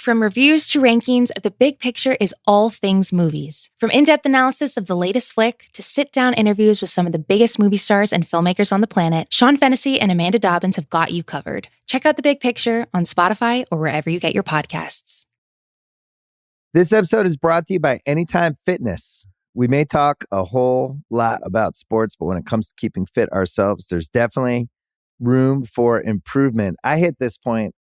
From reviews to rankings, The Big Picture is all things movies. From in-depth analysis of the latest flick to sit-down interviews with some of the biggest movie stars and filmmakers on the planet, Sean Fennessy and Amanda Dobbins have got you covered. Check out The Big Picture on Spotify or wherever you get your podcasts. This episode is brought to you by Anytime Fitness. We may talk a whole lot about sports, but when it comes to keeping fit ourselves, there's definitely room for improvement. I hit this point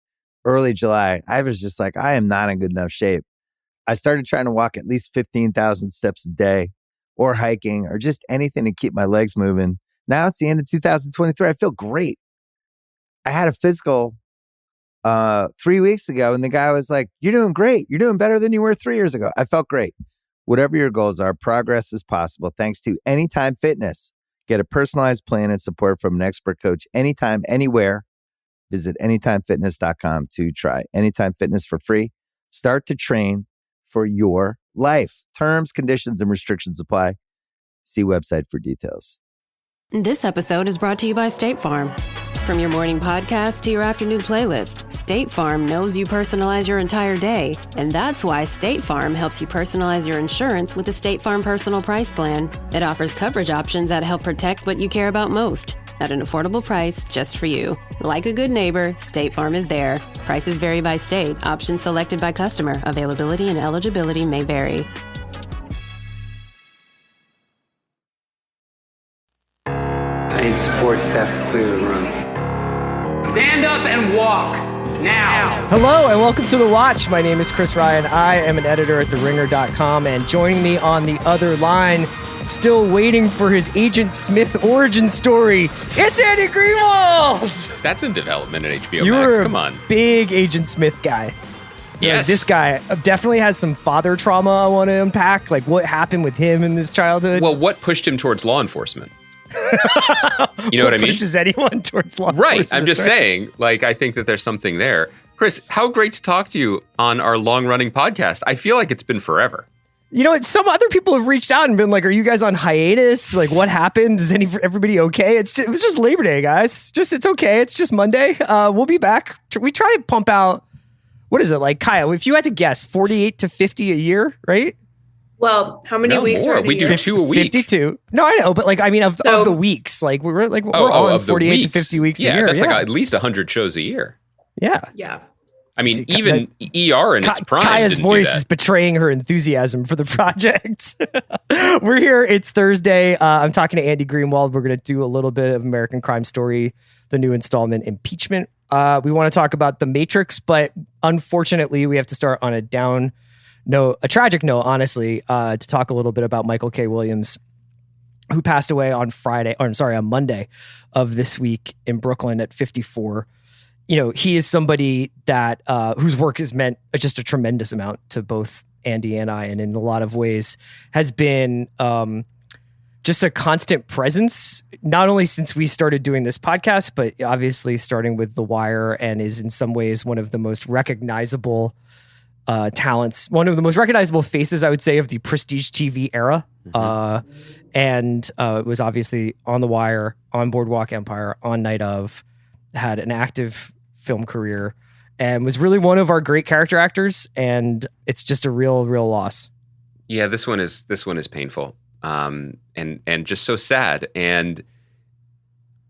early July. I was just like, I am not in good enough shape. I started trying to walk at least 15,000 steps a day or hiking or just anything to keep my legs moving. Now it's the end of 2023. I feel great. I had a physical 3 weeks ago and the guy was like, you're doing great. You're doing better than you were 3 years ago. I felt great. Whatever your goals are, progress is possible thanks to Anytime Fitness. Get a personalized plan and support from an expert coach anytime, anywhere. Visit anytimefitness.com to try Anytime Fitness for free. Start to train for your life. Terms, conditions, and restrictions apply. See website for details. This episode is brought to you by State Farm. From your morning podcast to your afternoon playlist, State Farm knows you personalize your entire day. And that's why State Farm helps you personalize your insurance with the State Farm Personal Price Plan. It offers coverage options that help protect what you care about most at an affordable price just for you. Like a good neighbor, State Farm is there. Prices vary by state. Options selected by customer. Availability and eligibility may vary. I need sports to have to clear the room. Stand up and walk now. Hello and welcome to The Watch. My name is Chris Ryan. I am an editor at TheRinger.com, and joining me on the other line, still waiting for his Agent Smith origin story, it's Andy Greenwald. That's in development at HBO You Max. were Come on. Big Agent Smith guy. Yes. This guy definitely has some father trauma I want to unpack, like what happened with him in his childhood. Well, what pushed him towards law enforcement? You know what I mean? Pushes anyone towards law Right. enforcement, I'm just right? saying, like, I think that there's something there. Chris, how great to talk to you on our long-running podcast. I feel like it's been forever. You know, some other people have reached out and been like, are you guys on hiatus? Like, what happened? Is everybody okay? It was just Labor Day, guys. It's okay. It's just Monday. We'll be back. We try to pump out, what is it, like, Kaya, if you had to guess, 48 to 50 a year, right? Well, how many weeks more. are We do 2 a week. 52. No, I know, but like, I mean, of the weeks, like we're on 48 to 50 weeks a year. That's like at least 100 shows a year. Yeah. Yeah. I mean, even ER in its prime Kaya's didn't voice do that. is betraying her enthusiasm for the project. We're here. It's Thursday. I'm talking to Andy Greenwald. We're going to do a little bit of American Crime Story, the new installment, Impeachment. We want to talk about The Matrix, but unfortunately, we have to start on a tragic note, honestly, to talk a little bit about Michael K. Williams, who passed away on Monday of this week in Brooklyn at 54. You know, he is somebody that whose work has meant just a tremendous amount to both Andy and I, and in a lot of ways has been just a constant presence, not only since we started doing this podcast, but obviously starting with The Wire, and is in some ways one of the most recognizable talents, one of the most recognizable faces, I would say, of the prestige TV era. And it was obviously on The Wire, on Boardwalk Empire, on Night Of, had an active film career, and was really one of our great character actors. And it's just a real loss. Yeah, this one is painful, and just so sad. And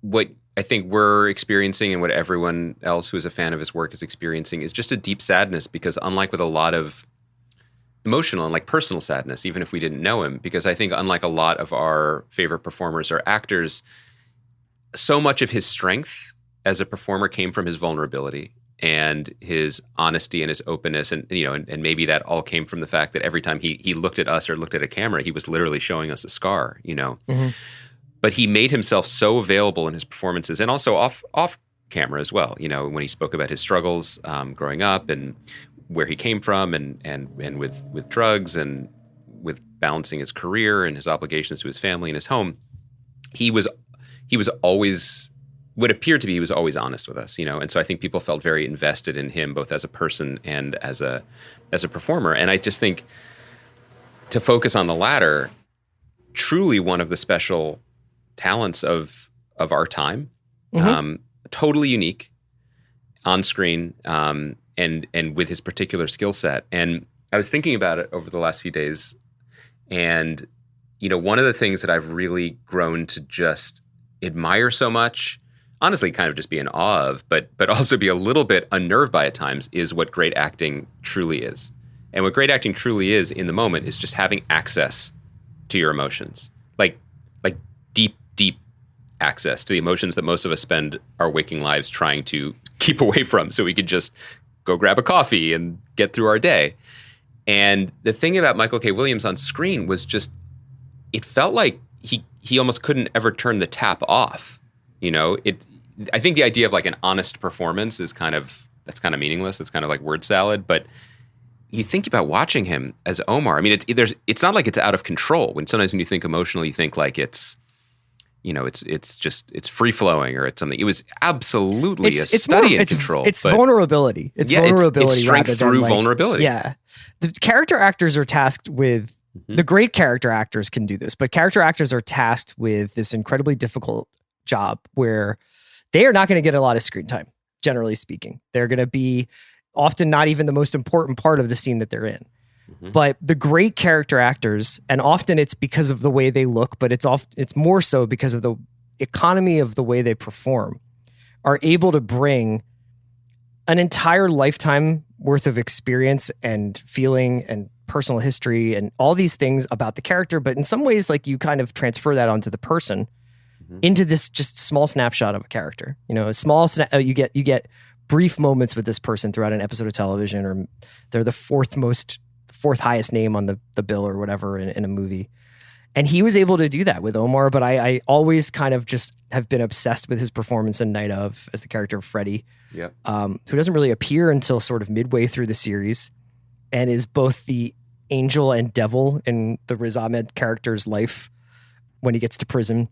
what I think we're experiencing, and what everyone else who is a fan of his work is experiencing, is just a deep sadness, because unlike with a lot of emotional and like personal sadness, even if we didn't know him, because I think unlike a lot of our favorite performers or actors, so much of his strength as a performer came from his vulnerability and his honesty and his openness, and and maybe that all came from the fact that every time he looked at us or looked at a camera, he was literally showing us a scar, But he made himself so available in his performances, and also off camera as well. When he spoke about his struggles growing up and where he came from, and with drugs, and with balancing his career and his obligations to his family and his home, he was always what appeared to be, he was always honest with us, And so I think people felt very invested in him, both as a person and as a performer. And I just think, to focus on the latter, truly one of the special talents of our time, totally unique on screen, and with his particular skill set. And I was thinking about it over the last few days, and one of the things that I've really grown to just admire so much, honestly, kind of just be in awe of, but also be a little bit unnerved by at times, is what great acting truly is. And what great acting truly is in the moment is just having access to your emotions, like deep access to the emotions that most of us spend our waking lives trying to keep away from, so we could just go grab a coffee and get through our day. And the thing about Michael K. Williams on screen was just, it felt like he almost couldn't ever turn the tap off. I think the idea of like an honest performance that's kind of meaningless. It's kind of like word salad. But you think about watching him as Omar. I mean, it's not like it's out of control. Sometimes when you think emotional, you think like it's free flowing or it's something. It was absolutely a study in control. It's vulnerability. It's vulnerability. It's strength through vulnerability. Yeah. The character actors are tasked with, the great character actors can do this, but character actors are tasked with this incredibly difficult job where they are not going to get a lot of screen time, generally speaking. They're going to be often not even the most important part of the scene that they're in. But the great character actors, and often it's because of the way they look, but it's more so because of the economy of the way they perform, are able to bring an entire lifetime worth of experience and feeling and personal history and all these things about the character. But in some ways, like, you kind of transfer that onto the person into this just small snapshot of a character. A small you get brief moments with this person throughout an episode of television, or they're the fourth highest name on the bill or whatever in a movie. And he was able to do that with Omar, but I always kind of just have been obsessed with his performance in Night Of as the character of Freddie, who doesn't really appear until sort of midway through the series, and is both the angel and devil in the Riz Ahmed character's life when he gets to prison.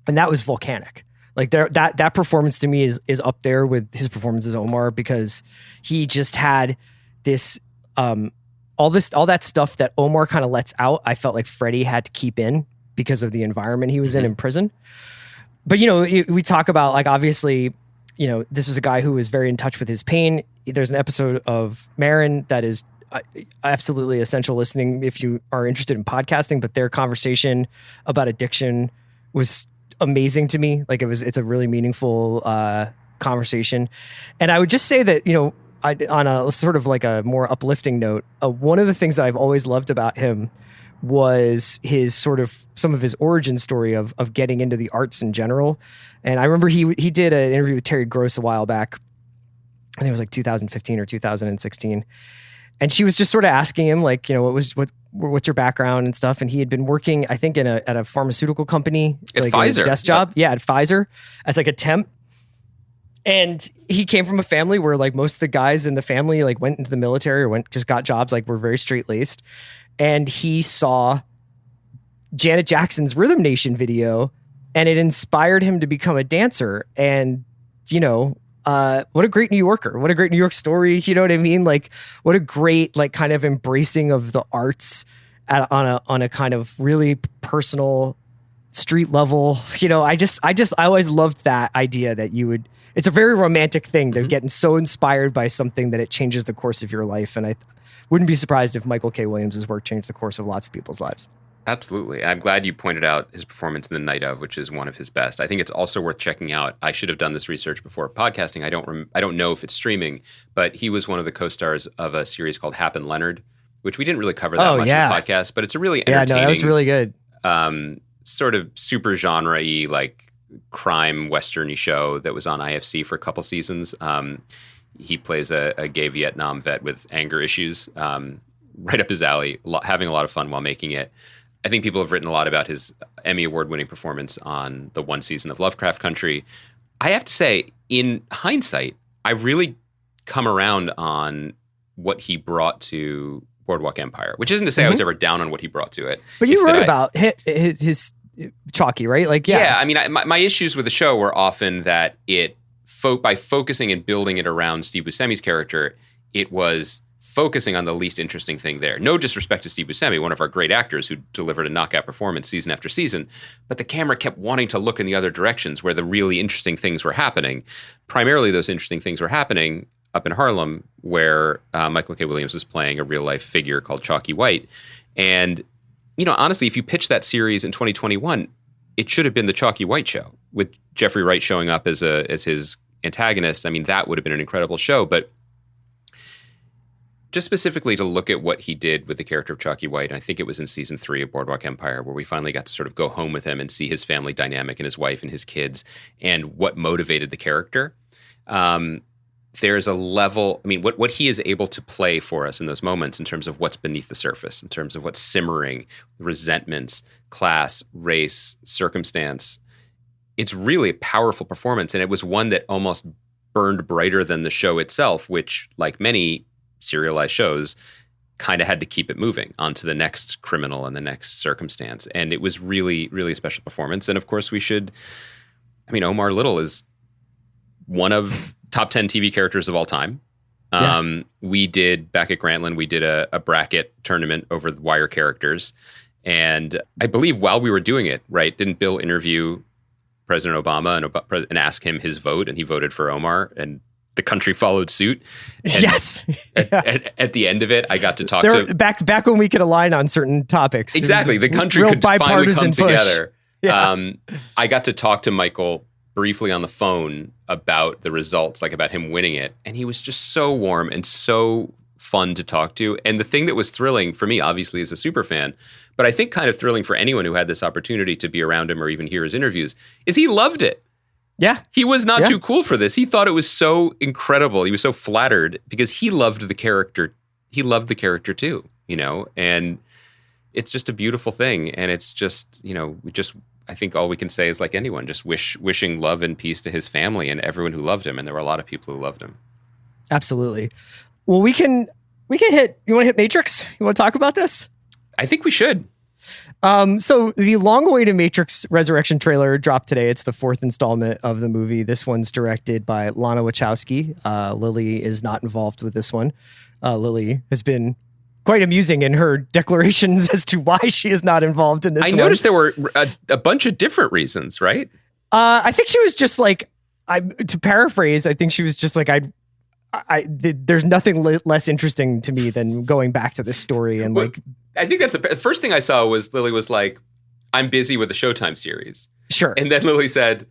And that was volcanic. Like that performance to me is up there with his performance as Omar, because he just had this, all that stuff that Omar kind of lets out. I felt like Freddie had to keep in because of the environment he was in prison. But, we talk about, like, obviously, this was a guy who was very in touch with his pain. There's an episode of Marin that is absolutely essential listening if you are interested in podcasting, but their conversation about addiction was amazing to me. Like, it's a really meaningful conversation. And I would just say that, on a sort of like a more uplifting note, one of the things that I've always loved about him was his sort of some of his origin story of getting into the arts in general. And I remember he did an interview with Terry Gross a while back. I think it was like 2015 or 2016. And she was just sort of asking him, like, what's your background and stuff. And he had been working, I think, at a pharmaceutical company, at like Pfizer, a desk job. Yeah, at Pfizer as like a temp. And he came from a family where, like, most of the guys in the family, like, went into the military or just got jobs, like, were very straight laced. And he saw Janet Jackson's Rhythm Nation video, and it inspired him to become a dancer. And, what a great New Yorker, what a great New York story. You know what I mean? Like, what a great, like, kind of embracing of the arts on a kind of really personal street level. I always loved that idea that it's a very romantic thing to get so inspired by something that it changes the course of your life. And I wouldn't be surprised if Michael K. Williams' work changed the course of lots of people's lives. Absolutely. I'm glad you pointed out his performance in The Night Of, which is one of his best. I think it's also worth checking out. I should have done this research before podcasting. I don't know if it's streaming, but he was one of the co-stars of a series called Happen Leonard, which we didn't really cover that much in the podcast, but it's a really entertaining, that was really good. Sort of super genre-y, like, crime western-y show that was on IFC for a couple seasons. He plays a gay Vietnam vet with anger issues, right up his alley, having a lot of fun while making it. I think people have written a lot about his Emmy Award-winning performance on the one season of Lovecraft Country. I have to say, in hindsight, I've really come around on what he brought to Boardwalk Empire, which isn't to say I was ever down on what he brought to it. But you wrote about his chalky, right? Like, yeah. I mean, my issues with the show were often that by focusing and building it around Steve Buscemi's character, it was focusing on the least interesting thing there. No disrespect to Steve Buscemi, one of our great actors who delivered a knockout performance season after season, but the camera kept wanting to look in the other directions where the really interesting things were happening. Primarily, those interesting things were happening up in Harlem, where Michael K. Williams was playing a real life figure called Chalky White. And, honestly, if you pitched that series in 2021, it should have been the Chalky White Show with Jeffrey Wright showing up as his antagonist. I mean, that would have been an incredible show. But just specifically to look at what he did with the character of Chalky White, and I think it was in season 3 of Boardwalk Empire, where we finally got to sort of go home with him and see his family dynamic and his wife and his kids and what motivated the character. There's a level, what he is able to play for us in those moments in terms of what's beneath the surface, in terms of what's simmering, resentments, class, race, circumstance. It's really a powerful performance, and it was one that almost burned brighter than the show itself, which, like many serialized shows, kind of had to keep it moving onto the next criminal and the next circumstance. And it was really, really a special performance. And of course Omar Little is one of top 10 TV characters of all time. We did, back at Grantland, we did a bracket tournament over the Wire characters. And I believe while we were doing it, right, didn't Bill interview President Obama and ask him his vote? And he voted for Omar, and the country followed suit. And yes. At the end of it, I got to talk to... Back when we could align on certain topics. Exactly. The country could finally come together. Yeah. I got to talk to Michael briefly on the phone about the results, like about him winning it. And he was just so warm and so fun to talk to. And the thing that was thrilling for me, obviously, as a super fan, but I think kind of thrilling for anyone who had this opportunity to be around him or even hear his interviews, is he loved it. Yeah. He was not too cool for this. He thought it was so incredible. He was so flattered because he loved the character. He loved the character too, and it's just a beautiful thing. And it's just, I think all we can say is, like anyone, just wishing love and peace to his family and everyone who loved him. And there were a lot of people who loved him. Absolutely. Well, we can hit, you want to hit Matrix? You want to talk about this? I think we should. So the long-awaited Matrix Resurrection trailer dropped today. It's the 4th installment of the movie. This one's directed by Lana Wachowski. Lily is not involved with this one. Lily has been quite amusing in her declarations as to why she is not involved in this one. I noticed there were a bunch of different reasons, right? I think she was just like, to paraphrase, I think she was just like, there's nothing less interesting to me than going back to this story and like... I think that's the first thing I saw was Lily was like, I'm busy with the Showtime series. Sure. And then Lily said,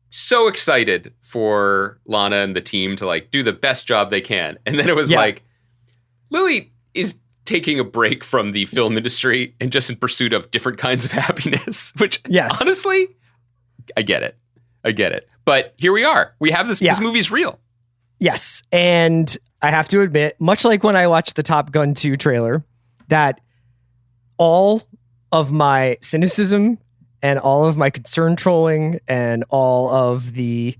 so excited for Lana and the team to like do the best job they can. And then it was like, Lily is taking a break from the film industry and just in pursuit of different kinds of happiness, which honestly, I get it. But here we are. We have this, this movie's real. Yes. And I have to admit, much like when I watched the Top Gun 2 trailer, that all of my cynicism and all of my concern trolling and all of the,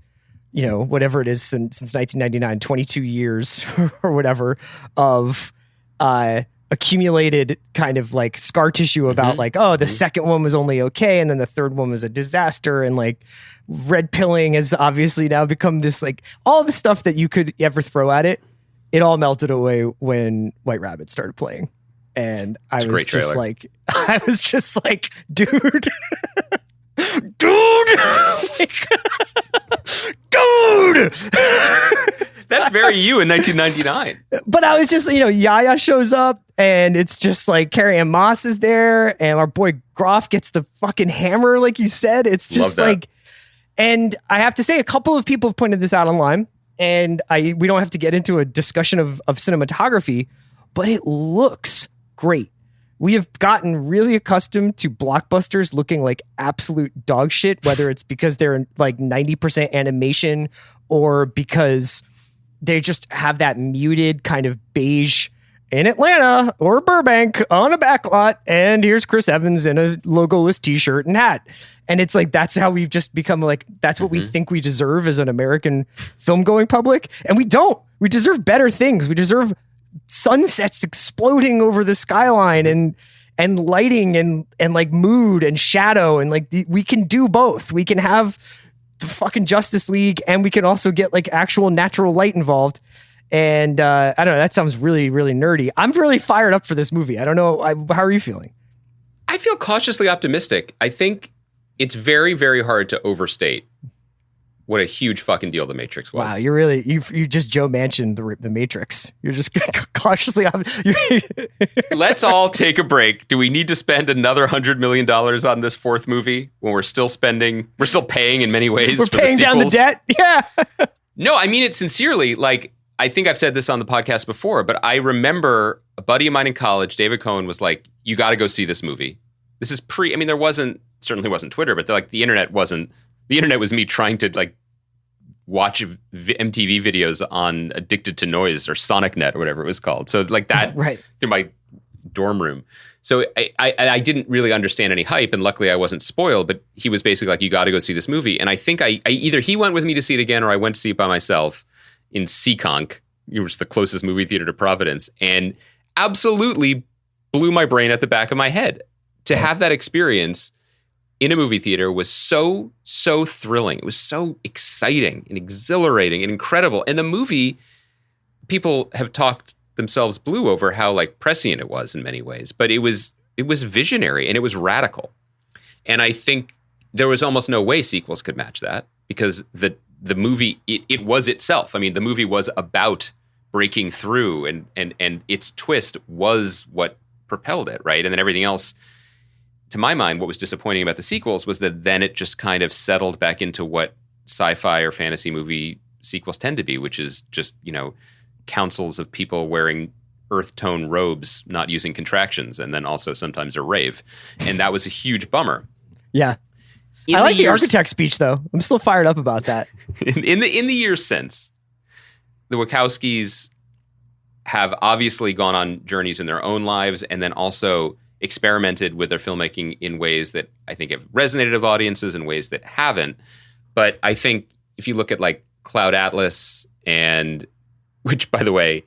whatever it is since 1999, 22 years or whatever of accumulated kind of like scar tissue about like, oh, the second one was only okay. And then the third one was a disaster. And like red pilling has obviously now become this, like all the stuff that you could ever throw at it. It all melted away when White Rabbit started playing. And I was just like, dude, dude. That's very you in 1999. But I was just, Yaya shows up and it's just like Carrie Ann Moss is there and our boy Groff gets the fucking hammer, like you said. It's just like, and I have to say a couple of people have pointed this out online and we don't have to get into a discussion of cinematography, but it looks great. We have gotten really accustomed to blockbusters looking like absolute dog shit, whether it's because they're like 90% animation or because they just have that muted kind of beige in Atlanta or Burbank on a backlot. And here's Chris Evans in a logoless t-shirt and hat. And it's like, that's how we've just become like, that's what we think we deserve as an American film going public. And we don't. We deserve better things. We deserve sunsets exploding over the skyline and lighting and like mood and shadow. And like we can do both. We can have the fucking Justice League and we can also get like actual natural light involved. And I don't know, that sounds really, really nerdy. I'm really fired up for this movie. I don't know. How are you feeling? I feel cautiously optimistic. I think it's very, very hard to overstate what a huge fucking deal The Matrix was. Wow, you just Joe Manchined the Matrix. You're just cautiously. Let's all take a break. Do we need to spend another $100 million on this fourth movie when we're still paying in many ways? We're paying down the debt. Yeah. No, I mean it sincerely. Like, I think I've said this on the podcast before, but I remember a buddy of mine in college, David Cohen, was like, "You got to go see this movie." This is certainly wasn't Twitter, but the internet wasn't. The internet was me trying to like watch MTV videos on Addicted to Noise or SonicNet or whatever it was called. So like that right. Through my dorm room. So I didn't really understand any hype, and luckily I wasn't spoiled, but he was basically like, "You got to go see this movie." And I think I either he went with me to see it again or I went to see it by myself in Seekonk, which was the closest movie theater to Providence, and absolutely blew my brain at the back of my head. To have that experience in a movie theater was so thrilling. It was so exciting and exhilarating and incredible. And the movie, people have talked themselves blue over how like prescient it was in many ways, but it was visionary and it was radical. And I think there was almost no way sequels could match that, because the movie, it was itself. I mean, the movie was about breaking through, and its twist was what propelled it, right? And then everything else, to my mind, what was disappointing about the sequels was that then it just kind of settled back into what sci-fi or fantasy movie sequels tend to be, which is just, councils of people wearing earth tone robes, not using contractions, and then also sometimes a rave. And that was a huge bummer. Yeah. I like the architect speech, though. I'm still fired up about that. In the years since, the Wachowskis have obviously gone on journeys in their own lives, and then also experimented with their filmmaking in ways that I think have resonated with audiences and ways that haven't. But I think if you look at like Cloud Atlas, and which, by the way,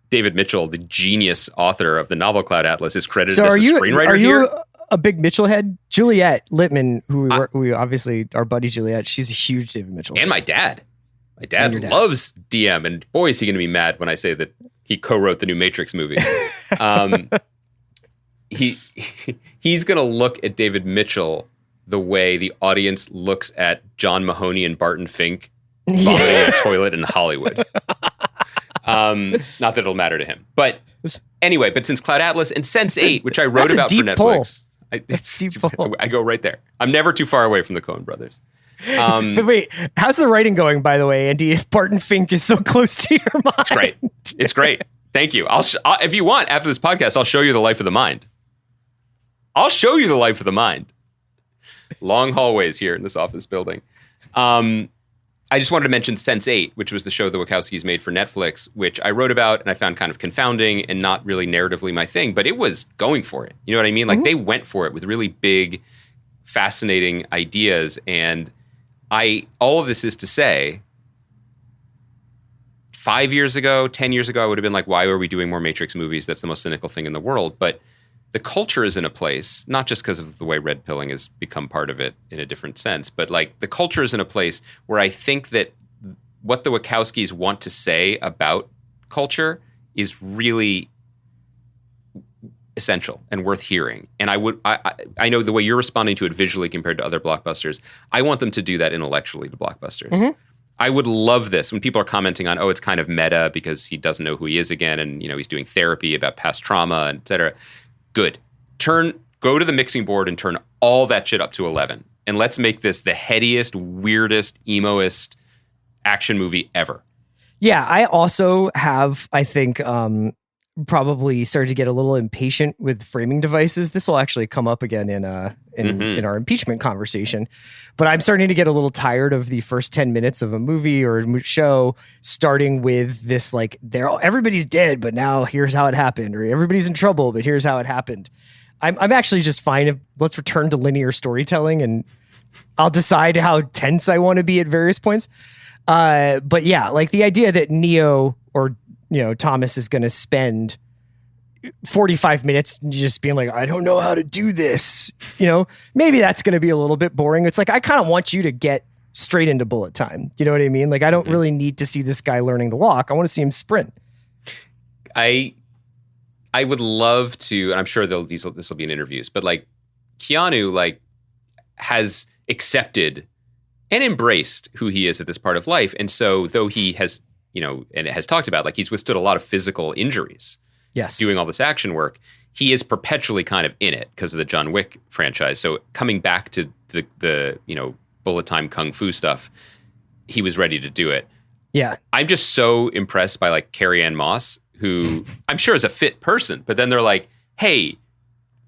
David Micheal, the genius author of the novel Cloud Atlas, is credited as a screenwriter here. Are you a big Mitchell head? Juliet Littman, who we obviously, our buddy Juliet, she's a huge David Mitchell fan. And my dad. My dad loves DM, and boy, is he going to be mad when I say that he co-wrote the new Matrix movie. He's going to look at David Micheal the way the audience looks at John Mahoney and Barton Fink vomiting in a toilet in Hollywood. Not that it'll matter to him. But anyway, since Cloud Atlas and Sense8, which I wrote about for Netflix, I go right there. I'm never too far away from the Coen brothers. But wait, how's the writing going, by the way, Andy, if Barton Fink is so close to your mind? It's great. It's great. Thank you. I'll if you want, after this podcast, I'll show you the life of the mind. I'll show you the life of the mind. Long hallways here in this office building. I just wanted to mention Sense8, which was the show the Wachowskis made for Netflix, which I wrote about and I found kind of confounding and not really narratively my thing, but it was going for it. You know what I mean? Like they went for it with really big, fascinating ideas. And all of this is to say, 5 years ago, 10 years ago, I would have been like, why are we doing more Matrix movies? That's the most cynical thing in the world. But the culture is in a place, not just because of the way red pilling has become part of it in a different sense, but like the culture is in a place where I think that what the Wachowskis want to say about culture is really essential and worth hearing. And I know the way you're responding to it visually compared to other blockbusters, I want them to do that intellectually to blockbusters. Mm-hmm. I would love this when people are commenting on, it's kind of meta because he doesn't know who he is again, and he's doing therapy about past trauma, et cetera. Good. Go to the mixing board and turn all that shit up to 11. And let's make this the headiest, weirdest, emoist action movie ever. Yeah, I also have, I think, probably started to get a little impatient with framing devices. This will actually come up again in our impeachment conversation. But I'm starting to get a little tired of the first 10 minutes of a movie or a show starting with this, like, everybody's dead, but now here's how it happened, or everybody's in trouble, but here's how it happened. I'm actually just fine if let's return to linear storytelling, and I'll decide how tense I want to be at various points. But yeah, like the idea that Neo or Thomas is going to spend 45 minutes just being like, I don't know how to do this. Maybe that's going to be a little bit boring. It's like, I kind of want you to get straight into bullet time. You know what I mean? Like, I don't really need to see this guy learning to walk. I want to see him sprint. I would love to, and I'm sure this will be in interviews, but like Keanu, like, has accepted and embraced who he is at this part of life. And so though he has, and it has talked about, like, he's withstood a lot of physical injuries doing all this action work, he is perpetually kind of in it because of the John Wick franchise. So coming back to the bullet time kung fu stuff, he was ready to do it. Yeah. I'm just so impressed by like Carrie-Anne Moss, who I'm sure is a fit person, but then they're like, hey,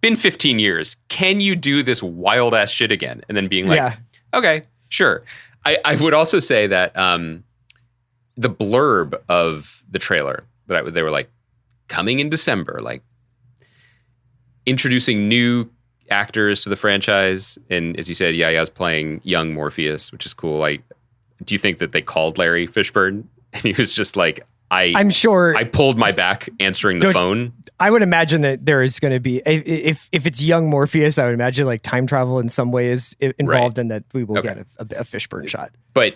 been 15 years. Can you do this wild ass shit again? And then being like, okay, sure. I would also say that the blurb of the trailer that they were like, coming in December, like introducing new actors to the franchise. And as you said, Yaya's playing young Morpheus, which is cool. Like, do you think that they called Larry Fishburne? And he was just like, I'm sure I pulled my back answering the phone. I would imagine that there is going to be, if it's young Morpheus, I would imagine like time travel in some way is involved, and that we will get a Fishburne shot. But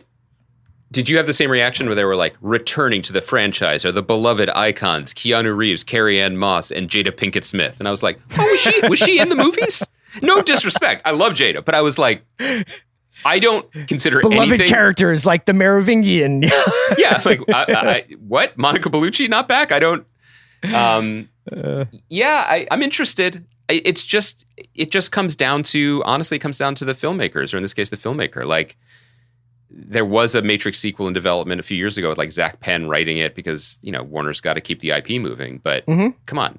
did you have the same reaction where they were like, returning to the franchise are the beloved icons, Keanu Reeves, Carrie-Anne Moss, and Jada Pinkett Smith? And I was like, oh, was she in the movies? No disrespect. I love Jada, but I was like, I don't consider beloved characters like the Merovingian. Yeah, like what? Monica Bellucci not back? I don't. I'm interested. It just comes down to, honestly, it comes down to the filmmakers, or in this case, the filmmaker. Like, there was a Matrix sequel in development a few years ago with like Zach Penn writing it because Warner's got to keep the IP moving. But come on,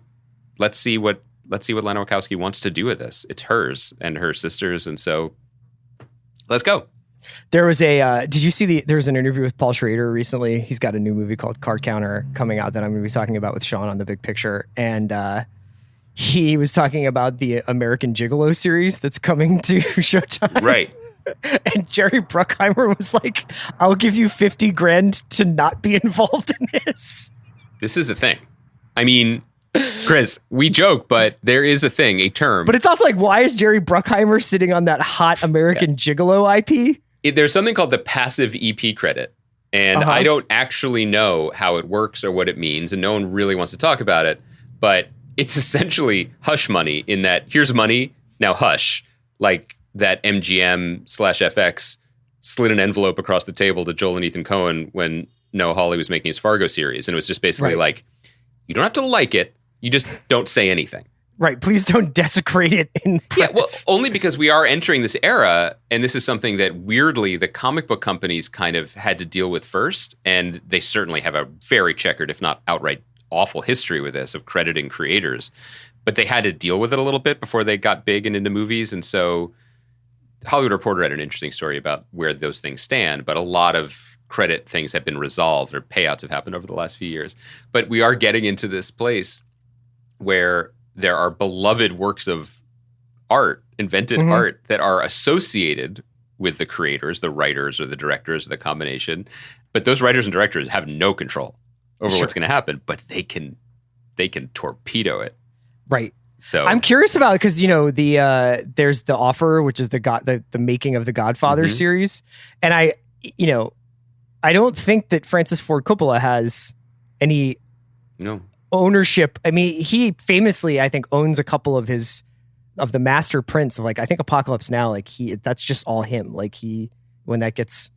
let's see what Lana Wachowski wants to do with this. It's hers and her sister's, and so. Let's go. There was did you see there was an interview with Paul Schrader recently? He's got a new movie called Card Counter coming out that I'm going to be talking about with Sean on The Big Picture. And he was talking about the American Gigolo series that's coming to Showtime. Right. And Jerry Bruckheimer was like, I'll give you $50,000 to not be involved in this. This is a thing. I mean, Chris, we joke, but there is a thing, a term. But it's also like, why is Jerry Bruckheimer sitting on that hot American Gigolo IP? There's something called the passive EP credit. And I don't actually know how it works or what it means. And no one really wants to talk about it. But it's essentially hush money in that here's money, now hush. Like that MGM/FX slid an envelope across the table to Joel and Ethan Coen when Noah Hawley was making his Fargo series. And it was just basically like, you don't have to like it. You just don't say anything. Right. Please don't desecrate it in press. Yeah, well, only because we are entering this era, and this is something that weirdly the comic book companies kind of had to deal with first, and they certainly have a very checkered, if not outright awful history with this, of crediting creators. But they had to deal with it a little bit before they got big and into movies, and so Hollywood Reporter had an interesting story about where those things stand, but a lot of credit things have been resolved, or payouts have happened over the last few years. But we are getting into this place where there are beloved works of art, invented art, that are associated with the creators, the writers, or the directors, or the combination. But those writers and directors have no control over what's going to happen, but they can torpedo it. Right. So I'm curious about, because there's The Offer, which is the making of the Godfather series, and I don't think that Francis Ford Coppola has any ownership. I mean, he famously, I think, owns a couple of the master prints of, like, I think Apocalypse Now, like that's just all him. Like, when that gets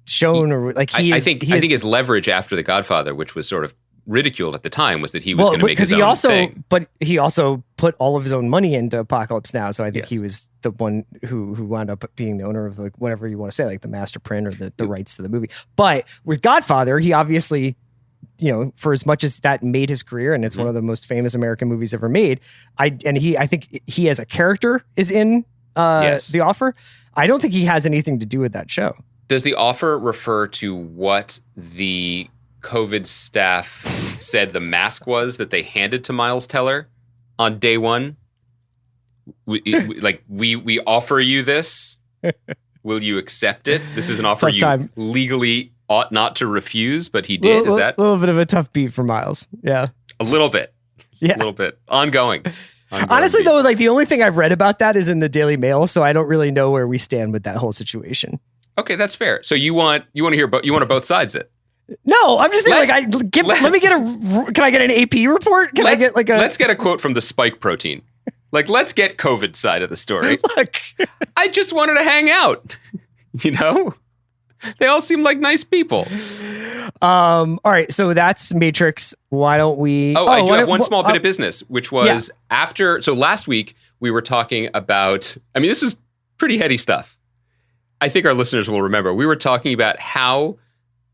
shown, I think his leverage after The Godfather, which was sort of ridiculed at the time, was that he was going to make his own thing. But he also put all of his own money into Apocalypse Now, so I think he was the one who wound up being the owner of, like, whatever you want to say, like the master print or the rights to the movie. But with Godfather, he obviously, for as much as that made his career, and it's one of the most famous American movies ever made, I think he as a character is in The Offer. I don't think he has anything to do with that show. Does The Offer refer to what the COVID staff said the mask was that they handed to Miles Teller on day one? We offer you this. Will you accept it? This is an offer you legally ought not to refuse, but he did. Is that a little bit of a tough beat for Miles? Yeah, a little bit. Yeah, a little bit. Ongoing Honestly, beat. Though, like, the only thing I've read about that is in the Daily Mail, so I don't really know where we stand with that whole situation. Okay, that's fair. So you want to hear you want to both sides it? No, I'm just saying, let me get can I get an AP report? Let's get a quote from the spike protein. Like, let's get COVID side of the story. Look, I just wanted to hang out. You know? They all seem like nice people. All right, so that's Matrix. Why don't we... I do have one small bit of business, which was after... So last week, we were talking about... I mean, this was pretty heady stuff. I think our listeners will remember. We were talking about how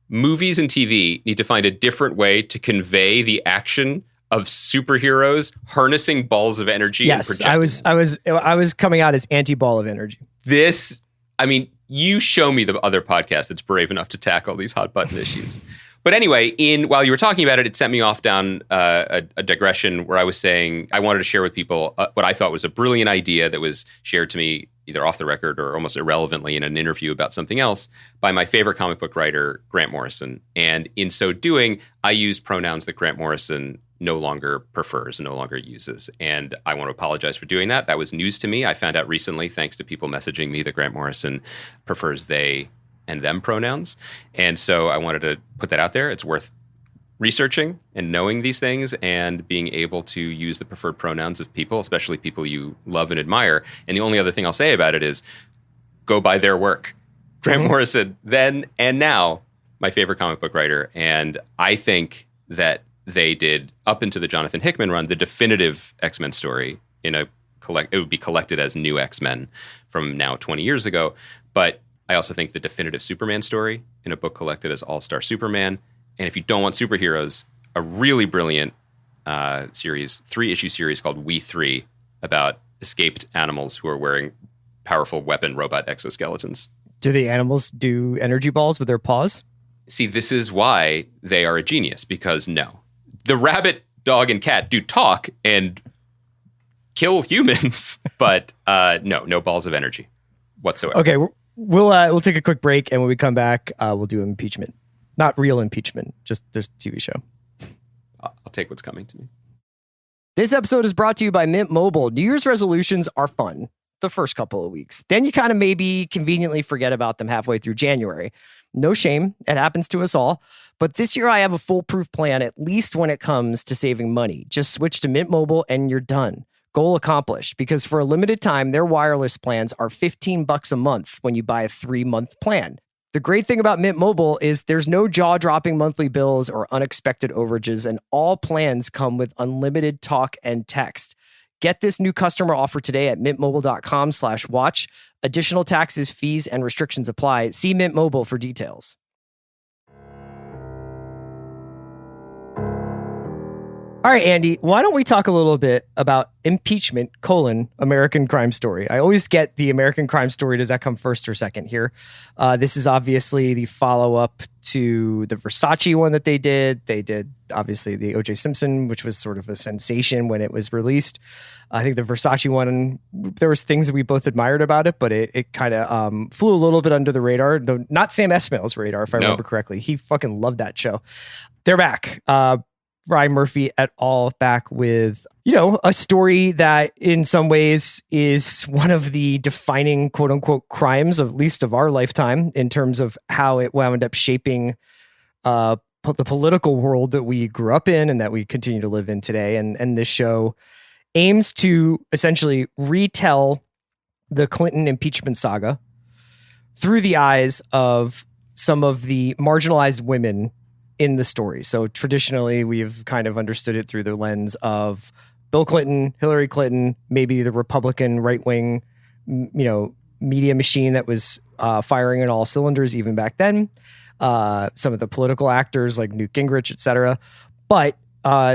movies and TV need to find a different way to convey the action of superheroes harnessing balls of energy and projecting. I was coming out as anti-ball of energy. This... I mean, you show me the other podcast that's brave enough to tackle these hot button issues. But anyway, while you were talking about it, it sent me off down a digression where I was saying I wanted to share with people what I thought was a brilliant idea that was shared to me either off the record or almost irrelevantly in an interview about something else by my favorite comic book writer, Grant Morrison. And in so doing, I used pronouns that Grant Morrison no longer prefers and no longer uses. And I want to apologize for doing that. That was news to me. I found out recently, thanks to people messaging me, that Grant Morrison prefers they and them pronouns. And so I wanted to put that out there. It's worth researching and knowing these things and being able to use the preferred pronouns of people, especially people you love and admire. And the only other thing I'll say about it is go buy their work. Grant Morrison, then and now, my favorite comic book writer. And I think that they did, up into the Jonathan Hickman run, the definitive X-Men story in it would be collected as New X-Men from now 20 years ago. But I also think the definitive Superman story in a book collected as All-Star Superman. And if you don't want superheroes, a really brilliant series, 3-issue series called We Three about escaped animals who are wearing powerful weapon robot exoskeletons. Do the animals do energy balls with their paws? See, this is why they are a genius, because no. The rabbit, dog, and cat do talk and kill humans, but no balls of energy whatsoever. Okay, we'll take a quick break, and when we come back, we'll do impeachment. Not real impeachment, just there's a TV show. I'll take what's coming to me. This episode is brought to you by Mint Mobile. New Year's resolutions are fun the first couple of weeks. Then you kind of maybe conveniently forget about them halfway through January. No shame, it happens to us all. But this year I have a foolproof plan, at least when it comes to saving money. Just switch to Mint Mobile and you're done. Goal accomplished, because for a limited time, their wireless plans are $15 a month when you buy a 3-month plan. The great thing about Mint Mobile is there's no jaw-dropping monthly bills or unexpected overages, and all plans come with unlimited talk and text. Get this new customer offer today at mintmobile.com/watch. Additional taxes, fees, and restrictions apply. See Mint Mobile for details. All right, Andy, why don't we talk a little bit about Impeachment, American Crime Story? I always get the American Crime Story. Does that come first or second here? This is obviously the follow-up to the Versace one that they did. They did, obviously, the O.J. Simpson, which was sort of a sensation when it was released. I think the Versace one, there was things that we both admired about it, but it kind of flew a little bit under the radar. No, not Sam Esmail's radar, if I remember correctly. He fucking loved that show. They're back. Ryan Murphy et al. Back with, a story that in some ways is one of the defining quote unquote crimes, at least of our lifetime, in terms of how it wound up shaping the political world that we grew up in and that we continue to live in today. And this show aims to essentially retell the Clinton impeachment saga through the eyes of some of the marginalized women in the story. So traditionally, we've kind of understood it through the lens of Bill Clinton, Hillary Clinton, maybe the Republican right-wing, media machine that was firing on all cylinders even back then. Some of the political actors like Newt Gingrich, et cetera. But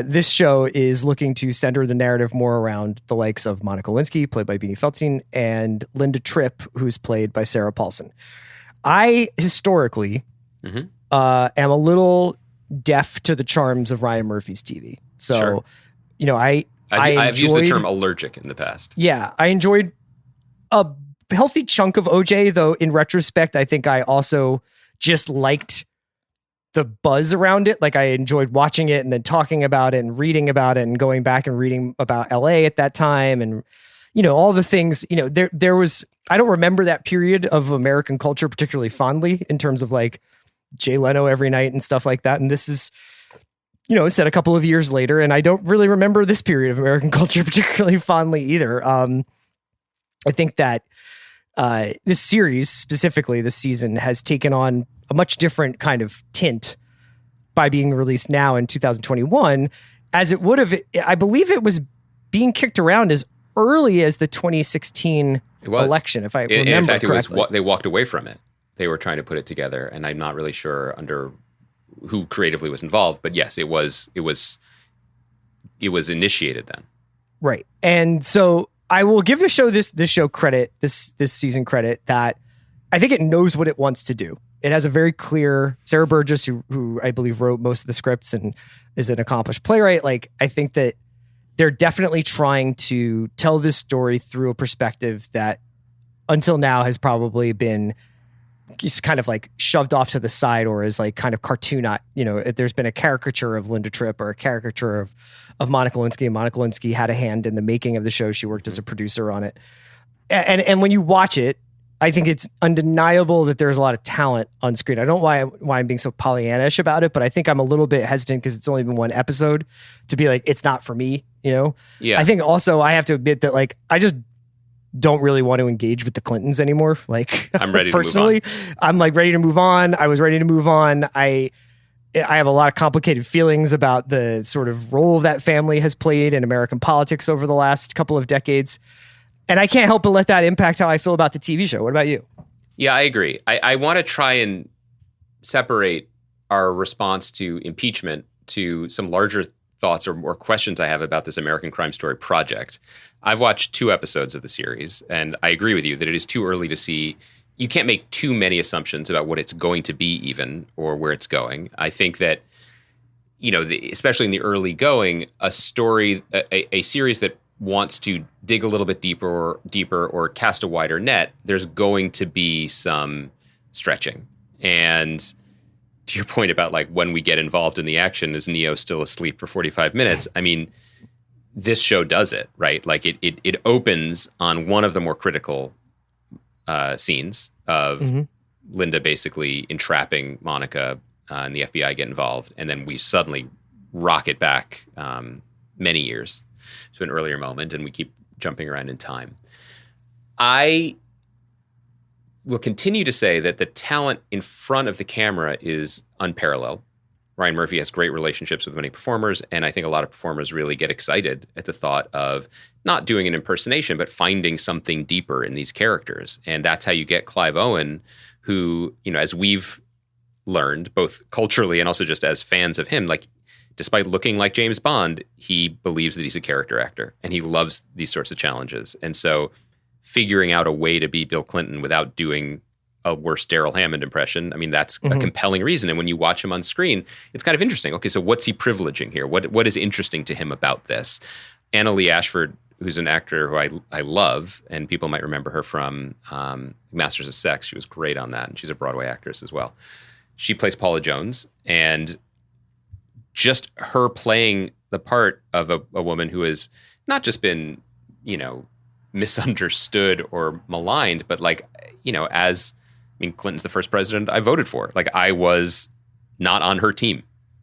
this show is looking to center the narrative more around the likes of Monica Lewinsky, played by Beanie Feldstein, and Linda Tripp, who's played by Sarah Paulson. I historically am a little deaf to the charms of Ryan Murphy's TV. So, I've used the term allergic in the past. Yeah, I enjoyed a healthy chunk of OJ, though in retrospect, I think I also just liked the buzz around it. Like I enjoyed watching it and then talking about it and reading about it and going back and reading about LA at that time. And, all the things, there was, I don't remember that period of American culture particularly fondly in terms of like Jay Leno every night and stuff like that. And this is, set a couple of years later, and I don't really remember this period of American culture particularly fondly either. I think that this series, specifically this season, has taken on a much different kind of tint by being released now in 2021, as it would have. I believe it was being kicked around as early as the 2016 election, if I remember in fact, correctly. It was they walked away from it. They were trying to put it together, and I'm not really sure under who creatively was involved, but yes, it was initiated then. Right. And so I will give the show this show credit, this season credit, that I think it knows what it wants to do. It has a very clear Sarah Burgess, who I believe wrote most of the scripts and is an accomplished playwright. Like, I think that they're definitely trying to tell this story through a perspective that until now has probably been just kind of like shoved off to the side, or is like kind of cartoon. There's been a caricature of Linda Tripp or a caricature of Monica Lewinsky, and Monica Lewinsky had a hand in the making of the show. She worked as a producer on it. And when you watch it, I think it's undeniable that there's a lot of talent on screen. I don't know why I'm being so Pollyannish about it, but I think I'm a little bit hesitant because it's only been one episode to be like, it's not for me, Yeah. I think also I have to admit that, like, I just don't really want to engage with the Clintons anymore. Like, I'm ready to personally, move on. I'm like ready to move on. I was ready to move on. I have a lot of complicated feelings about the sort of role that family has played in American politics over the last couple of decades. And I can't help but let that impact how I feel about the TV show. What about you? Yeah, I agree. I want to try and separate our response to impeachment to some larger thoughts or questions I have about this American Crime Story project. I've watched 2 episodes of the series, and I agree with you that it is too early to see. You can't make too many assumptions about what it's going to be even, or where it's going. I think that, especially in the early going, a story, a series that wants to dig a little bit deeper or cast a wider net, there's going to be some stretching. And to your point about like when we get involved in the action, is Neo still asleep for 45 minutes? I mean, this show does it, right? Like it opens on one of the more critical scenes of Linda basically entrapping Monica and the FBI get involved. And then we suddenly rocket back many years to an earlier moment, and we keep jumping around in time. I will continue to say that the talent in front of the camera is unparalleled. Ryan Murphy has great relationships with many performers, and I think a lot of performers really get excited at the thought of not doing an impersonation, but finding something deeper in these characters. And that's how you get Clive Owen, who, as we've learned, both culturally and also just as fans of him, like, despite looking like James Bond, he believes that he's a character actor, and he loves these sorts of challenges. And so figuring out a way to be Bill Clinton without doing a worse Daryl Hammond impression, I mean, that's a compelling reason. And when you watch him on screen, it's kind of interesting. Okay, so what's he privileging here? What is interesting to him about this? Anna Lee Ashford, who's an actor who I love, and people might remember her from Masters of Sex. She was great on that, and she's a Broadway actress as well. She plays Paula Jones, and just her playing the part of a woman who has not just been, misunderstood or maligned, but like, Clinton's the first president I voted for. Like, I was not on her team,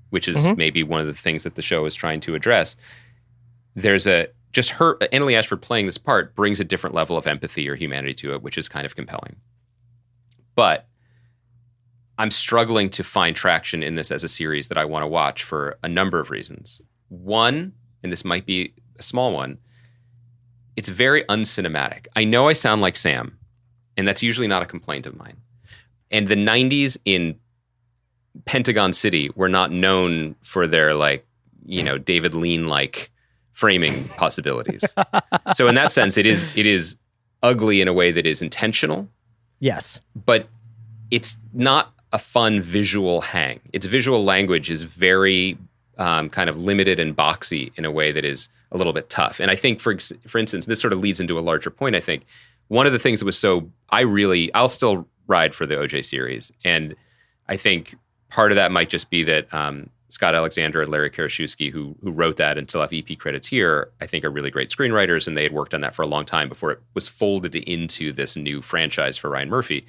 which is maybe one of the things that the show is trying to address. There's just her, Anna Lee Ashford playing this part brings a different level of empathy or humanity to it, which is kind of compelling. But I'm struggling to find traction in this as a series that I want to watch for a number of reasons. One, and this might be a small one, it's very uncinematic. I know I sound like Sam, and that's usually not a complaint of mine. And the 90s in Pentagon City were not known for their, like, David Lean-like framing possibilities. So in that sense, it is ugly in a way that is intentional. Yes. But it's not a fun visual hang. Its visual language is very kind of limited and boxy in a way that is a little bit tough. And I think, for instance, this sort of leads into a larger point. I think one of the things that was I'll still ride for the OJ series. And I think part of that might just be that Scott Alexander and Larry Karaszewski, who wrote that and still have EP credits here, I think are really great screenwriters, and they had worked on that for a long time before it was folded into this new franchise for Ryan Murphy.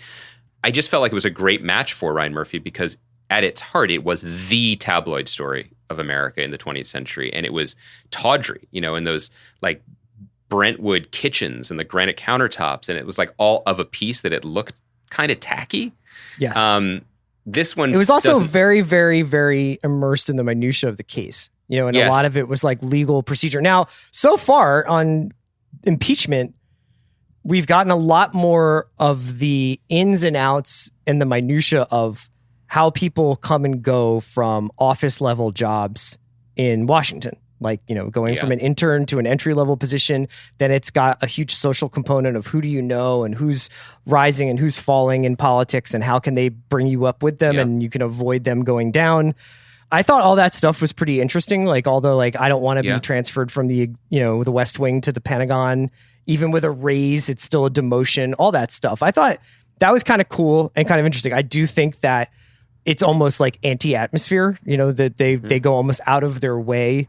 I just felt like it was a great match for Ryan Murphy because at its heart, it was the tabloid story of America in the 20th century. And it was tawdry, in those like Brentwood kitchens and the granite countertops, and it was like all of a piece that it looked kind of tacky. Yes. This one, it was also very, very, very immersed in the minutia of the case, and a lot of it was like legal procedure. Now, so far on impeachment, we've gotten a lot more of the ins and outs and the minutia of how people come and go from office level jobs in Washington. Like, going from an intern to an entry level position, then it's got a huge social component of who do you know and who's rising and who's falling in politics and how can they bring you up with them and you can avoid them going down. I thought all that stuff was pretty interesting. Like, although I don't want to be transferred from the West Wing to the Pentagon, even with a raise, it's still a demotion, all that stuff. I thought that was kind of cool and kind of interesting. I do think that it's almost like anti-atmosphere, that they go almost out of their way.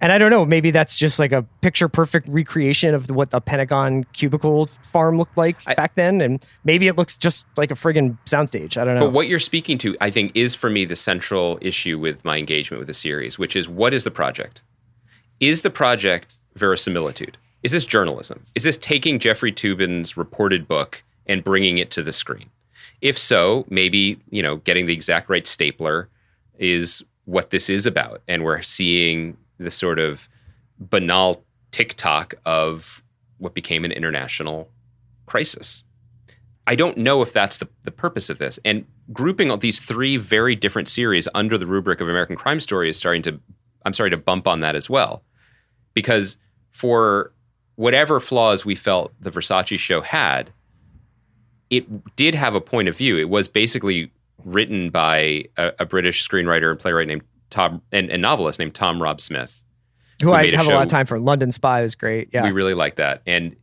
And I don't know, maybe that's just like a picture perfect recreation of what the Pentagon cubicle farm looked like back then. And maybe it looks just like a friggin' soundstage. I don't know. But what you're speaking to, I think, is for me the central issue with my engagement with the series, which is, what is the project? Is the project verisimilitude? Is this journalism? Is this taking Jeffrey Toobin's reported book and bringing it to the screen? If so, maybe, getting the exact right stapler is what this is about. And we're seeing the sort of banal TikTok of what became an international crisis. I don't know if that's the purpose of this. And grouping all these three very different series under the rubric of American Crime Story is I'm sorry to bump on that as well. Because for whatever flaws we felt the Versace show had, it did have a point of view. It was basically written by a British screenwriter and playwright named Tom, and novelist named Tom Rob Smith, who I have a lot of time for. London Spy was great. Yeah, we really like that, and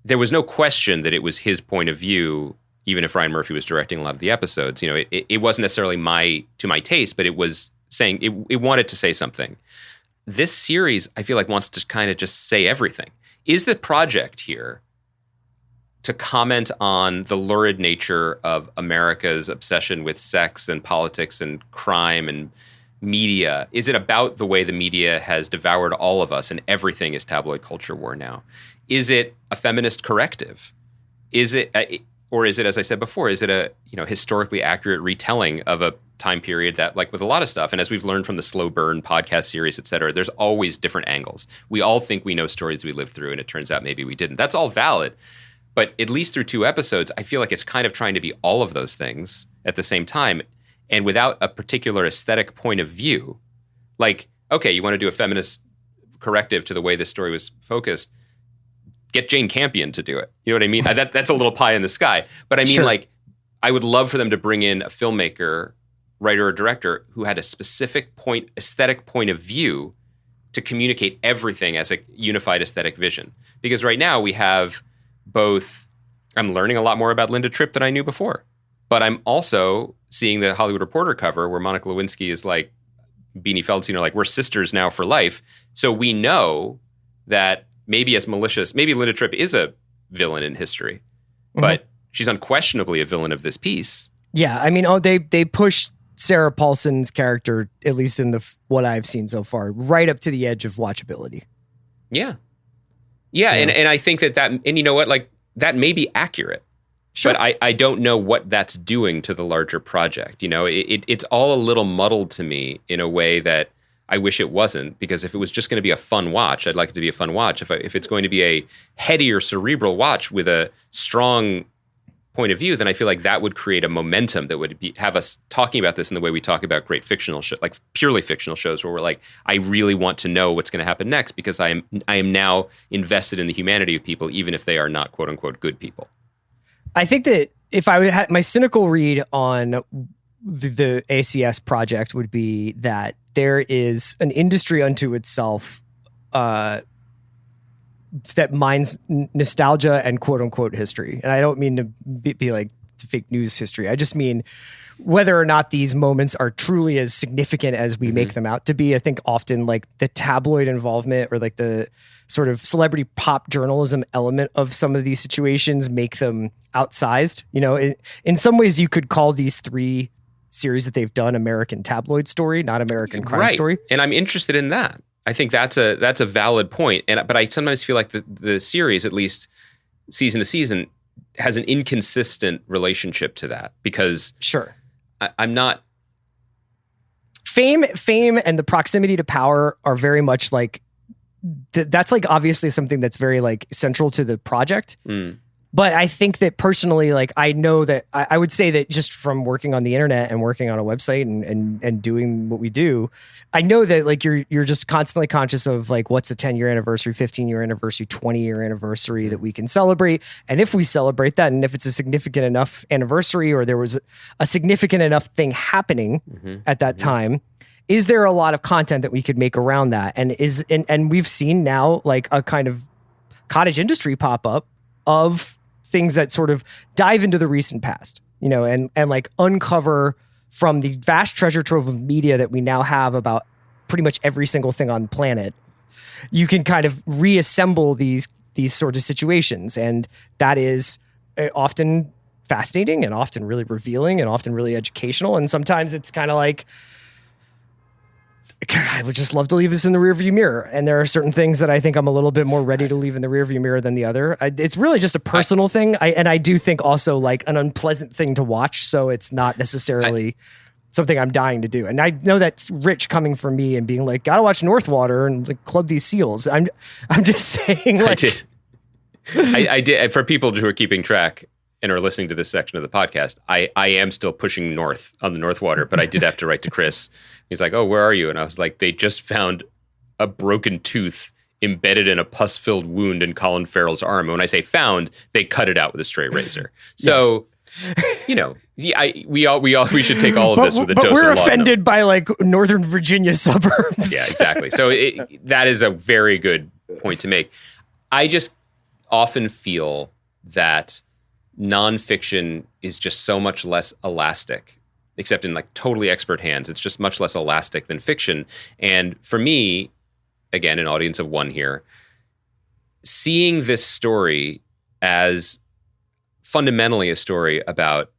there was no question that it was his point of view. Even if Ryan Murphy was directing a lot of the episodes, it wasn't necessarily to my taste, but it was saying it wanted to say something. This series, I feel like, wants to kind of just say everything. Is the project here to comment on the lurid nature of America's obsession with sex and politics and crime and media? Is it about the way the media has devoured all of us and everything is tabloid culture war now? Is it a feminist corrective? Is it, or is it, as I said before, is it a historically accurate retelling of a time period that, like with a lot of stuff, and as we've learned from the Slow Burn podcast series, et cetera, there's always different angles. We all think we know stories we lived through, and it turns out maybe we didn't. That's all valid. But at least through 2 episodes, I feel like it's kind of trying to be all of those things at the same time. And without a particular aesthetic point of view, like, okay, you want to do a feminist corrective to the way this story was focused, get Jane Campion to do it. You know what I mean? That's a little pie in the sky. But I mean, like, I would love for them to bring in a filmmaker, writer, or director who had a specific aesthetic point of view to communicate everything as a unified aesthetic vision. Because right now we have I'm learning a lot more about Linda Tripp than I knew before. But I'm also seeing the Hollywood Reporter cover where Monica Lewinsky is like, Beanie Feldstein are like, we're sisters now for life. So we know that maybe Linda Tripp is a villain in history, but she's unquestionably a villain of this piece. Yeah, I mean, they pushed Sarah Paulson's character, at least in what I've seen so far, right up to the edge of watchability. Yeah. Yeah, and I think that and you know what, like, that may be accurate. Sure. But I don't know what that's doing to the larger project. It's all a little muddled to me in a way that I wish it wasn't, because if it was just going to be a fun watch, I'd like it to be a fun watch. If it's going to be a heady or cerebral watch with a strong point of view, then I feel like that would create a momentum that would have us talking about this in the way we talk about great fictional shows, like purely fictional shows, where we're like, I really want to know what's going to happen next because I am now invested in the humanity of people, even if they are not quote unquote good people. I think that if I had my cynical read on the ACS project would be that there is an industry unto itself that mines nostalgia and quote unquote history. And I don't mean to be like fake news history. I just mean whether or not these moments are truly as significant as we make them out to be. I think often like the tabloid involvement or like the sort of celebrity pop journalism element of some of these situations make them outsized. In some ways you could call these 3 series that they've done American tabloid story, not American crime story. And I'm interested in that. I think that's a valid point. But I sometimes feel like the series, at least season to season, has an inconsistent relationship to that because I'm not. Fame and the proximity to power are very much like that's like obviously something that's very like central to the project. But I think that personally, like I know that I would say that just from working on the internet and working on a website and doing what we do, I know that like you're just constantly conscious of like what's a 10-year anniversary, 15-year anniversry, 20-year anniversary that we can celebrate. And if we celebrate that, and if it's a significant enough anniversary or there was a significant enough thing happening at that time, is there a lot of content that we could make around that? And we've seen now like a kind of cottage industry pop up of things that sort of dive into the recent past, you know, and like uncover from the vast treasure trove of media that we now have about pretty much every single thing on the planet. You can kind of reassemble these sort of situations. And that is often fascinating and often really revealing and often really educational. And sometimes it's kind of like, I would just love to leave this in the rearview mirror. And there are certain things that I think I'm a little bit more ready to leave in the rearview mirror than the other. It's really just a personal thing. I do think also like an unpleasant thing to watch. So it's not necessarily something I'm dying to do. And I know that's rich coming from me and being like, gotta watch Northwater and like club these seals. I'm just saying like, I did. For people who are keeping track and are listening to this section of the podcast, I am still pushing north on the Northwater, but I did have to write to Chris. He's like, oh, where are you? And I was like, they just found a broken tooth embedded in a pus-filled wound in Colin Farrell's arm. And when I say found, they cut it out with a straight razor. So, you know, we should take all of this with a dose of laudanum. But we're offended by like Northern Virginia suburbs. Yeah, exactly. So that is a very good point to make. I just often feel that nonfiction is just so much less elastic, except in like totally expert hands. It's just much less elastic than fiction. And for me, again, an audience of one here, seeing this story as fundamentally a story about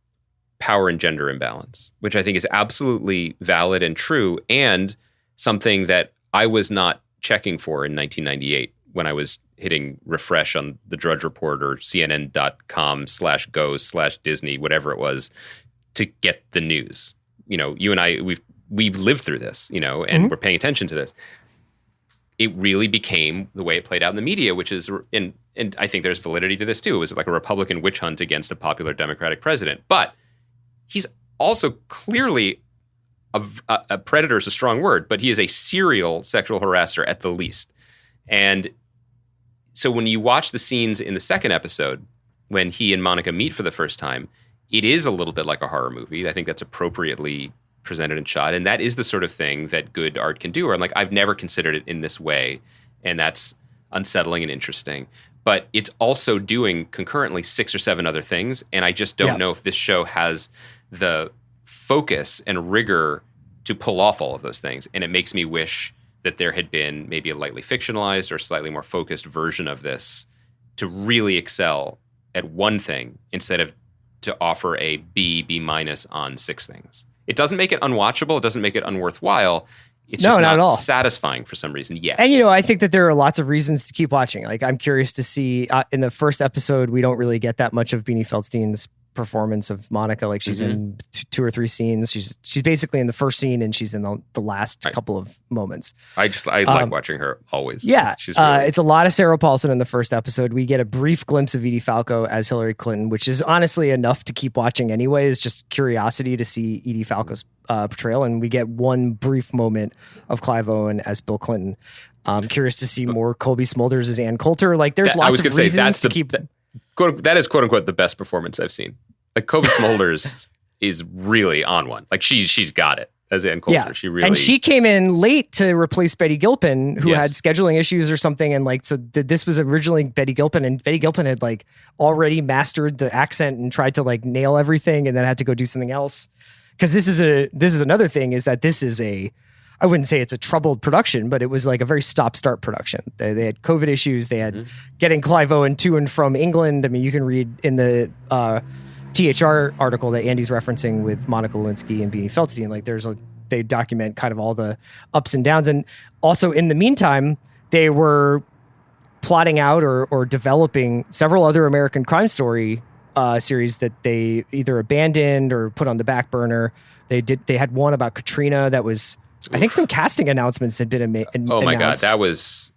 power and gender imbalance, which I think is absolutely valid and true, and something that I was not checking for in 1998 when I was hitting refresh on the Drudge Report or CNN.com/go/Disney, whatever it was, to get the news. You know, you and I, we've lived through this, you know, and we're paying attention to this. It really became the way it played out in the media, which is, and I think there's validity to this too. It was like a Republican witch hunt against a popular Democratic president. But he's also clearly a predator is a strong word, but he is a serial sexual harasser at the least. And so when you watch the scenes in the second episode, when he and Monica meet for the first time, it is a little bit like a horror movie. I think that's appropriately presented and shot. And that is the sort of thing that good art can do. Or I'm like, I've never considered it in this way. And that's unsettling and interesting. But it's also doing concurrently 6 or 7 other things. And I just don't know if this show has the focus and rigor to pull off all of those things. And it makes me wish that there had been maybe a lightly fictionalized or slightly more focused version of this to really excel at one thing instead of to offer a B minus on 6 things. It doesn't make it unwatchable. It doesn't make it unworthwhile. It's just not satisfying for some reason yet. And, you know, I think that there are lots of reasons to keep watching. Like, I'm curious to see in the first episode, we don't really get that much of Beanie Feldstein's performance of Monica. Like, she's in 2 or 3 scenes. She's basically in the first scene and she's in the last couple of moments. I like watching her always. Yeah. She's really... it's a lot of Sarah Paulson in the first episode. We get a brief glimpse of Edie Falco as Hillary Clinton, which is honestly enough to keep watching anyway. It's just curiosity to see Edie Falco's portrayal. And we get one brief moment of Clive Owen as Bill Clinton. I'm curious to see more Colby Smulders as Ann Coulter. Like, there's lots of reasons to keep... That is quote unquote the best performance I've seen. Like, Colby Smulders is really on one. Like, she's got it as Ann Coulter. Yeah. She really, and she came in late to replace Betty Gilpin, who had scheduling issues or something. And like, so this was originally Betty Gilpin, and Betty Gilpin had like already mastered the accent and tried to like nail everything, and then had to go do something else. Because this is another thing, is that this is I wouldn't say it's a troubled production, but it was like a very stop-start production. They had COVID issues. They had getting Clive Owen to and from England. I mean, you can read in the THR article that Andy's referencing with Monica Lewinsky and Beanie Feldstein. Like, there's they document kind of all the ups and downs. And also in the meantime, they were plotting out or developing several other American Crime Story series that they either abandoned or put on the back burner. They had one about Katrina that was, I think some casting announcements had been announced. Oh my God, that was...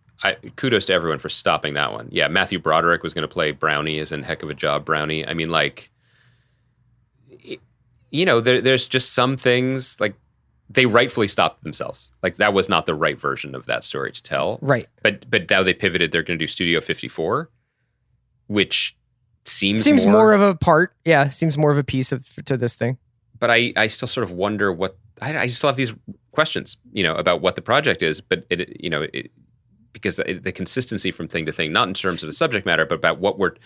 kudos to everyone for stopping that one. Yeah, Matthew Broderick was going to play Brownie, as in heck of a job, Brownie. I mean, like, you know, there's just some things, like, they rightfully stopped themselves. Like, that was not the right version of that story to tell. Right. But now they pivoted. They're going to do Studio 54, which seems more of a part. Yeah, seems more of a piece to this thing. But I still sort of wonder what... I still have these questions, you know, about what the project is, but because the consistency from thing to thing, not in terms of the subject matter, but about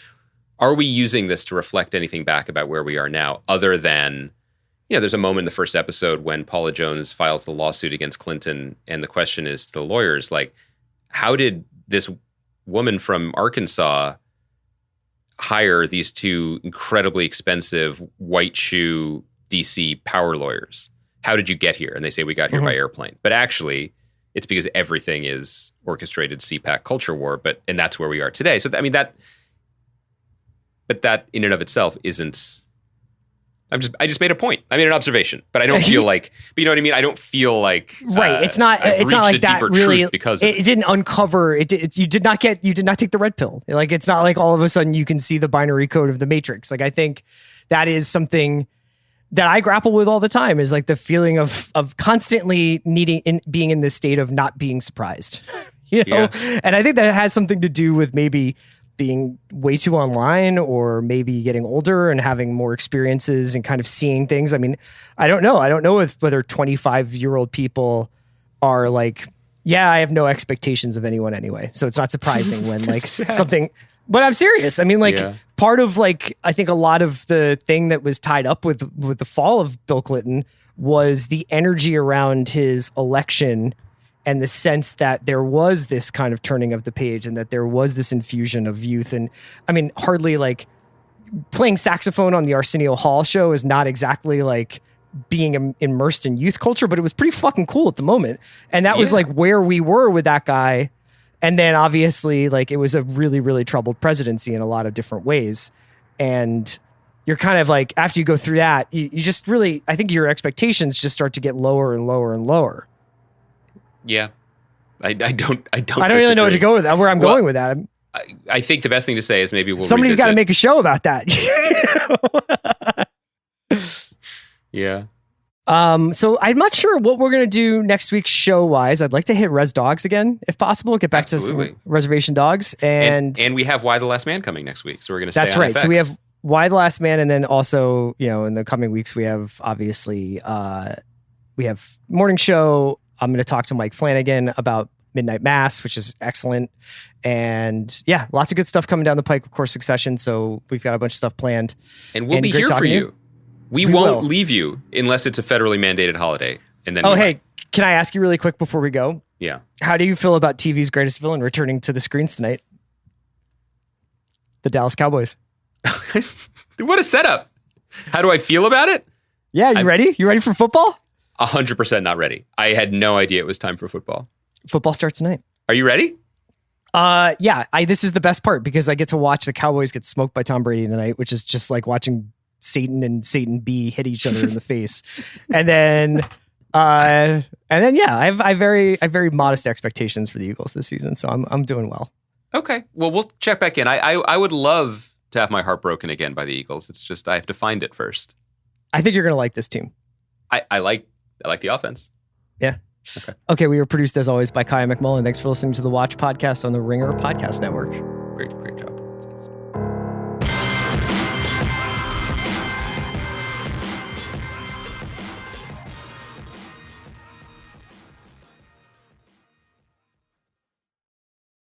are we using this to reflect anything back about where we are now, other than, you know, there's a moment in the first episode when Paula Jones files the lawsuit against Clinton, and the question is to the lawyers, like, how did this woman from Arkansas hire these two incredibly expensive white shoe DC power lawyers? How did you get here? And they say, we got here by airplane. But actually, it's because everything is orchestrated CPAC culture war, and that's where we are today. So, I mean, that in and of itself isn't, I just made a point. I made an observation, but I don't feel like, but you know what I mean? I don't feel like, right. It's not like that really, because it didn't uncover, you did not take the red pill. Like, it's not like all of a sudden you can see the binary code of the Matrix. Like, I think that is something that I grapple with all the time, is like the feeling of constantly being in this state of not being surprised, you know? Yeah. And I think that has something to do with maybe being way too online, or maybe getting older and having more experiences and kind of seeing things. I mean, I don't know whether 25-year-old people are like, yeah, I have no expectations of anyone anyway. So it's not surprising when like something... But I'm serious. I mean, like, part of, like, I think a lot of the thing that was tied up with the fall of Bill Clinton was the energy around his election, and the sense that there was this kind of turning of the page, and that there was this infusion of youth. And I mean, hardly like playing saxophone on the Arsenio Hall show is not exactly like being immersed in youth culture, but it was pretty fucking cool at the moment. And that was like where we were with that guy. And then obviously, like, it was a really, really troubled presidency in a lot of different ways. And you're kind of like, after you go through that, you just really, I think your expectations just start to get lower and lower and lower. Yeah. I don't really know where to go with that, where I'm going with that. I think the best thing to say is maybe somebody's got to make a show about that. Yeah. So I'm not sure what we're going to do next week show-wise. I'd like to hit Res Dogs again, if possible. Get back to some Reservation Dogs. And we have Why the Last Man coming next week. So we're going to stay on That's right. FX. So we have Why the Last Man, and then also, you know, in the coming weeks, we have obviously, we have Morning Show. I'm going to talk to Mike Flanagan about Midnight Mass, which is excellent. And yeah, lots of good stuff coming down the pike, of course, Succession. So we've got a bunch of stuff planned. And we'll be here for you. We won't leave you unless it's a federally mandated holiday. And then hey, can I ask you really quick before we go? Yeah. How do you feel about TV's greatest villain returning to the screens tonight? The Dallas Cowboys. What a setup. How do I feel about it? Yeah, ready? You ready for football? 100% not ready. I had no idea it was time for football. Football starts tonight. Are you ready? Yeah. This is the best part, because I get to watch the Cowboys get smoked by Tom Brady tonight, which is just like watching Satan and Satan B hit each other in the face. And then yeah, I have very modest expectations for the Eagles this season, so I'm doing well. Okay. Well, we'll check back in. I would love to have my heart broken again by the Eagles. It's just I have to find it first. I think you're going to like this team. I like the offense. Yeah. Okay, we were produced as always by Kaya McMullen. Thanks for listening to the Watch Podcast on the Ringer Podcast Network. Great job.